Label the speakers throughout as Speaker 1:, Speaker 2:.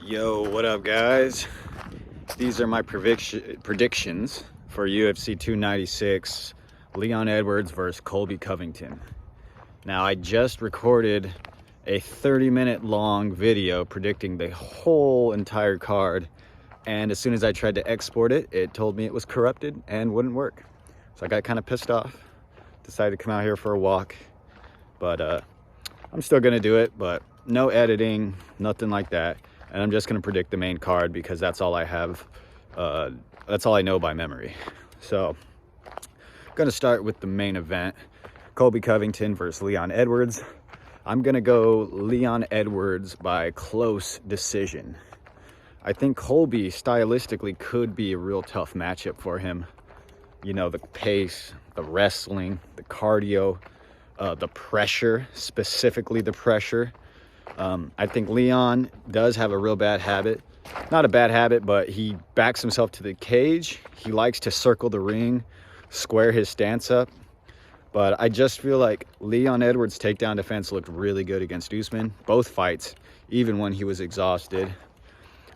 Speaker 1: Yo, what up, guys? These are my predictions for UFC 296, Leon Edwards versus Colby Covington. Now, I just recorded a 30-minute long video predicting the whole entire card, and as soon as I tried to export it, it told me it was corrupted and wouldn't work. So I got kind of pissed off, decided to come out here for a walk, but I'm still gonna do it, but no editing, nothing like that. And I'm just going to predict the main card because that's all I have. That's all I know by memory. So I'm going to start with the main event. Colby Covington versus Leon Edwards. I'm going to go Leon Edwards by close decision. I think Colby stylistically could be a real tough matchup for him. You know, the pace, the wrestling, the cardio, the pressure, specifically the pressure. I think Leon does have a real bad habit. Not a bad habit, but he backs himself to the cage. He likes to circle the ring, square his stance up. But I just feel like Leon Edwards' takedown defense looked really good against Usman. Both fights, even when he was exhausted.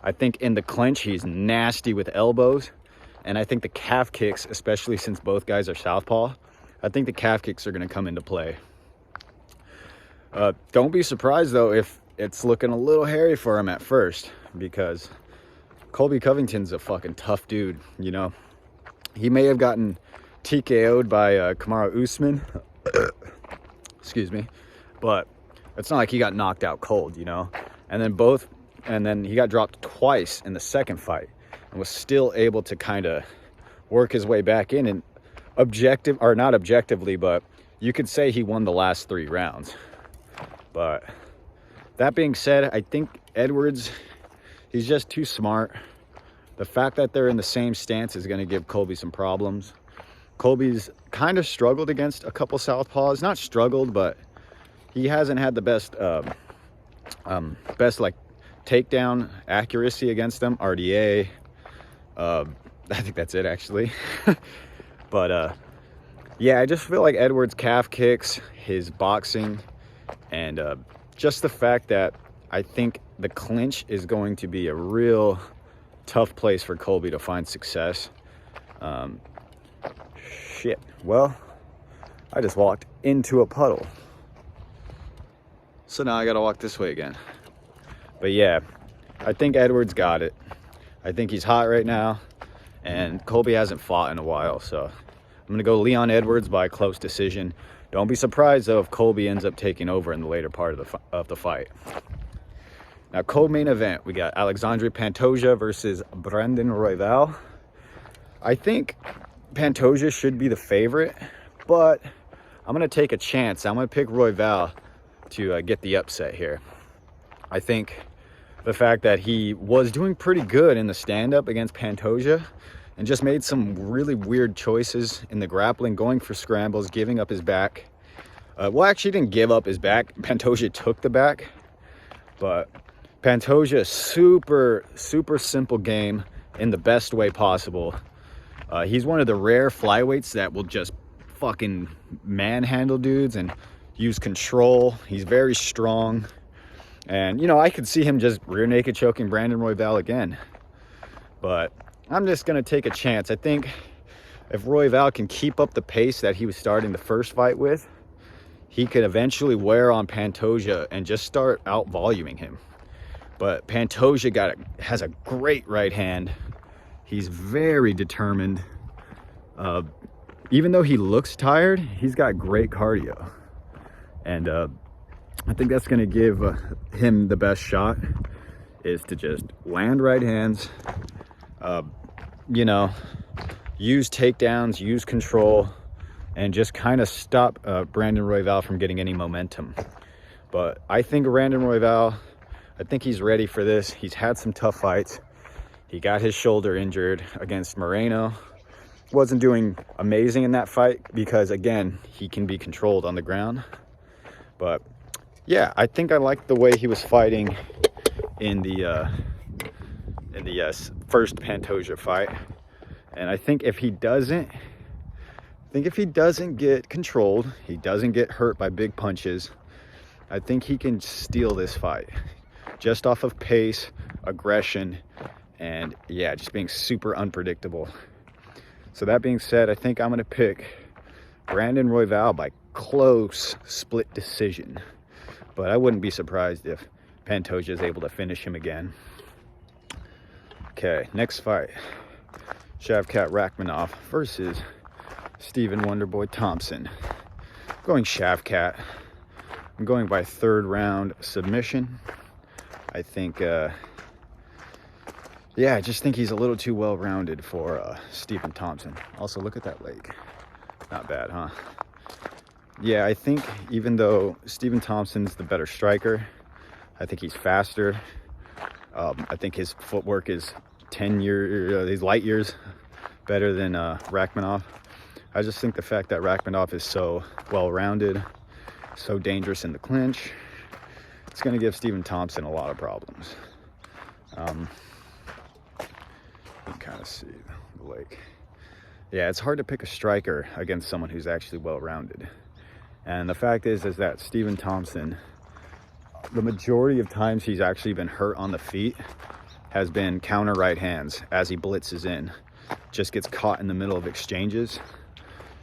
Speaker 1: I think in the clinch, he's nasty with elbows. And I think the calf kicks, especially since both guys are southpaw, I think the calf kicks are going to come into play. Don't be surprised, though, if it's looking a little hairy for him at first, because Colby Covington's a fucking tough dude, you know. He may have gotten TKO'd by Kamaru Usman, excuse me, but it's not like he got knocked out cold, you know. And then he got dropped twice in the second fight and was still able to kind of work his way back in, and not objectively, but you could say he won the last 3 rounds. But that being said, I think Edwards, he's just too smart. The fact that they're in the same stance is going to give Colby some problems. Colby's kind of struggled against a couple southpaws. Not struggled, but he hasn't had the best like takedown accuracy against them. RDA. I think that's it, actually. But yeah, I just feel like Edwards' calf kicks, his boxing, and just the fact that I think the clinch is going to be a real tough place for Colby to find success. Shit. Well, I just walked into a puddle. So now I gotta walk this way again. But yeah, I think Edwards got it. I think he's hot right now, and Colby hasn't fought in a while, so I'm gonna go Leon Edwards by close decision. Don't be surprised, though, if Colby ends up taking over in the later part of the fight. Now, co-main event, we got Alexandre Pantoja versus Brandon Royval. I think Pantoja should be the favorite, but I'm going to take a chance. I'm going to pick Royval to get the upset here. I think the fact that he was doing pretty good in the stand-up against Pantoja and just made some really weird choices in the grappling, going for scrambles, giving up his back. Well, actually didn't give up his back. Pantoja took the back. But Pantoja, super, super simple game in the best way possible. He's one of the rare flyweights that will just fucking manhandle dudes and use control. He's very strong. And, you know, I could see him just rear naked choking Brandon Royval again. But I'm just going to take a chance. I think if Royval can keep up the pace that he was starting the first fight with, he could eventually wear on Pantoja and just start out-voluming him. But Pantoja has a great right hand. He's very determined. Even though he looks tired, he's got great cardio. And I think that's going to give him the best shot, is to just land right hands, you know, use takedowns, use control, and just kind of stop Brandon Royval from getting any momentum. But I think Brandon Royval, I think he's ready for this. He's had some tough fights. He got his shoulder injured against Moreno. Wasn't doing amazing in that fight because, again, he can be controlled on the ground. But yeah, I think I like the way he was fighting in the first Pantoja fight. And I think if he doesn't get controlled, he doesn't get hurt by big punches, I think he can steal this fight just off of pace, aggression, and yeah, just being super unpredictable. So that being said, I think I'm going to pick Brandon Royval by close split decision. But I wouldn't be surprised if Pantoja is able to finish him again. Okay, next fight. Shavkat Rakhmonov versus Stephen Wonderboy Thompson. I'm going Shavkat. I'm going by 3rd round submission. I think, yeah, I just think he's a little too well-rounded for Stephen Thompson. Also, look at that leg. Not bad, huh? Yeah, I think even though Stephen Thompson's the better striker, I think he's faster. I think his footwork is 10 years, he's light years better than Rakhmonov. I just think the fact that Rakhmonov is so well-rounded, so dangerous in the clinch, it's going to give Stephen Thompson a lot of problems. You can kind of see the leg. Yeah, it's hard to pick a striker against someone who's actually well-rounded. And the fact is that Stephen Thompson, the majority of times he's actually been hurt on the feet has been counter right hands as he blitzes in. Just gets caught in the middle of exchanges.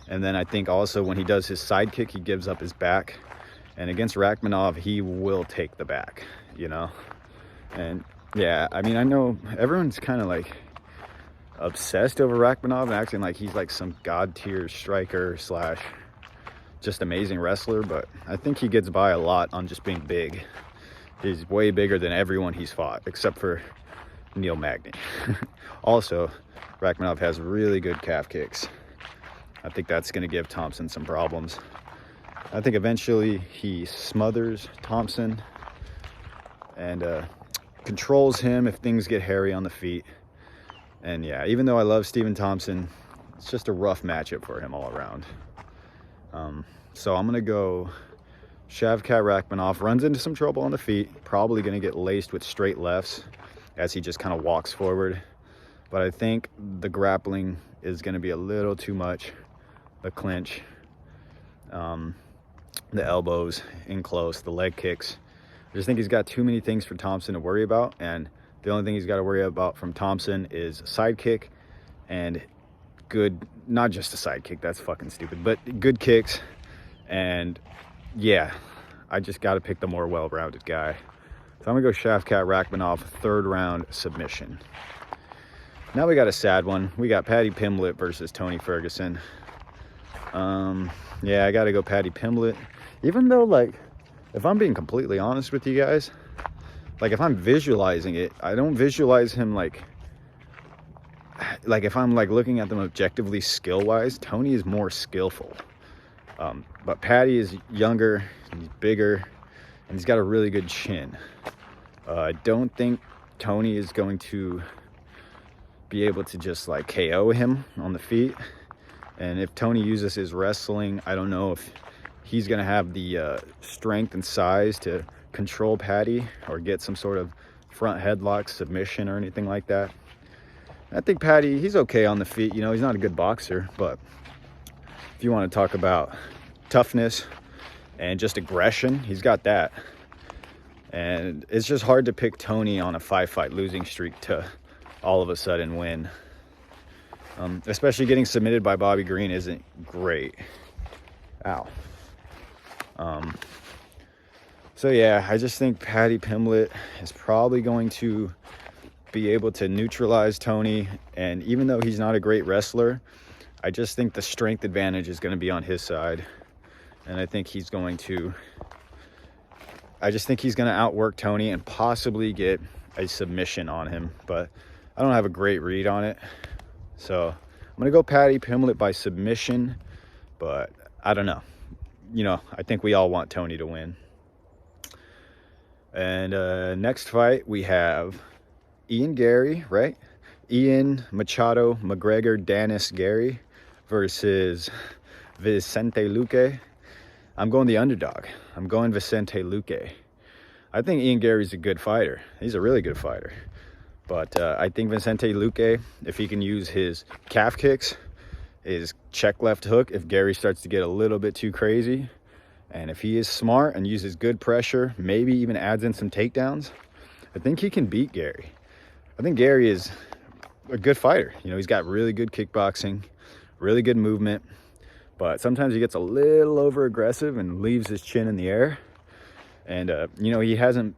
Speaker 1: And then I think also when he does his side kick, he gives up his back. And against Rakhmonov, he will take the back, you know? And yeah, I mean, I know everyone's kind of like obsessed over Rakhmonov and acting like he's like some god tier striker slash just amazing wrestler, but I think he gets by a lot on just being big. He's way bigger than everyone he's fought, except for Neil Magny. Also, Rakhmonov has really good calf kicks. I think that's going to give Thompson some problems. I think eventually he smothers Thompson and controls him if things get hairy on the feet. And yeah, even though I love Stephen Thompson, it's just a rough matchup for him all around. So I'm going to go Shavkat Rakhmonov. Runs into some trouble on the feet. Probably going to get laced with straight lefts as he just kind of walks forward. But I think the grappling is going to be a little too much. The clinch, the elbows in close, the leg kicks. I just think he's got too many things for Thompson to worry about. And the only thing he's got to worry about from Thompson is side kick and good, not just a side kick, that's fucking stupid, but good kicks. And yeah, I just got to pick the more well-rounded guy. So I'm gonna go Shavkat Rakhmonov, 3rd round submission. Now we got a sad one. We got Paddy Pimblett versus Tony Ferguson. Yeah, I gotta go Paddy Pimblett. Even though, like, if I'm being completely honest with you guys, like if I'm visualizing it, I don't visualize him like if I'm like looking at them objectively skill-wise, Tony is more skillful. But Paddy is younger, he's bigger, and he's got a really good chin. I don't think Tony is going to be able to just like KO him on the feet. And if Tony uses his wrestling, I don't know if he's going to have the strength and size to control Paddy or get some sort of front headlock submission or anything like that. I think Paddy, he's okay on the feet. You know, he's not a good boxer, but if you want to talk about toughness and just aggression, he's got that. And it's just hard to pick Tony on a 5-fight losing streak to all of a sudden win. Especially getting submitted by Bobby Green isn't great. Ow. So yeah, I just think Paddy Pimblett is probably going to be able to neutralize Tony. And even though he's not a great wrestler, I just think the strength advantage is going to be on his side. And I think he's going to outwork Tony and possibly get a submission on him. But I don't have a great read on it. So I'm going to go Paddy Pimblett by submission. But I don't know. You know, I think we all want Tony to win. And next fight, we have Ian Gary, right? Ian Machado McGregor Dennis Gary versus Vicente Luque. I'm going the underdog. I'm going Vicente Luque. I think Ian Gary's a good fighter. He's a really good fighter. But I think Vicente Luque, if he can use his calf kicks, his check left hook, if Gary starts to get a little bit too crazy, and if he is smart and uses good pressure, maybe even adds in some takedowns, I think he can beat Gary. I think Gary is a good fighter. You know, he's got really good kickboxing, really good movement, but sometimes he gets a little over aggressive and leaves his chin in the air. And you know, he hasn't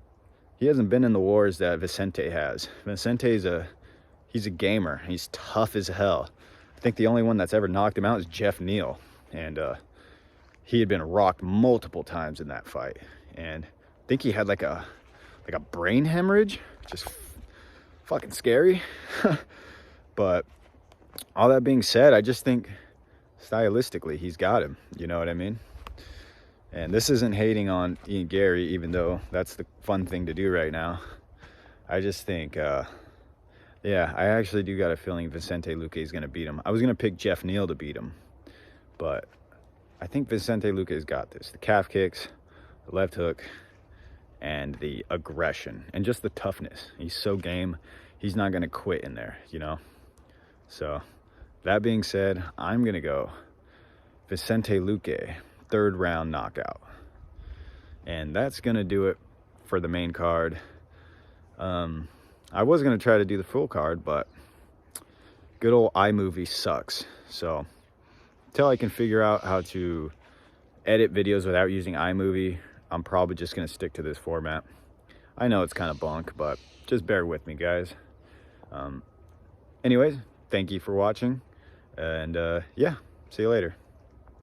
Speaker 1: been in the wars that Vicente has. Vicente's he's a gamer. He's tough as hell. I think the only one that's ever knocked him out is Jeff Neal, and he had been rocked multiple times in that fight. And I think he had like a brain hemorrhage, just fucking scary. But all that being said, I just think stylistically he's got him, you know what I mean? And this isn't hating on Ian Gary, even though that's the fun thing to do right now. I just think yeah, I actually do got a feeling Vicente Luque is going to beat him. I was going to pick Jeff Neal to beat him, but I think Vicente Luque's got this. The calf kicks, the left hook, and the aggression, and just the toughness. He's so game. He's not going to quit in there, you know? So, that being said, I'm going to go Vicente Luque, 3rd round knockout. And that's going to do it for the main card. I was going to try to do the full card, but good old iMovie sucks. So, until I can figure out how to edit videos without using iMovie, I'm probably just going to stick to this format. I know it's kind of bunk, but just bear with me, guys. Anyways, thank you for watching, and yeah, see you later.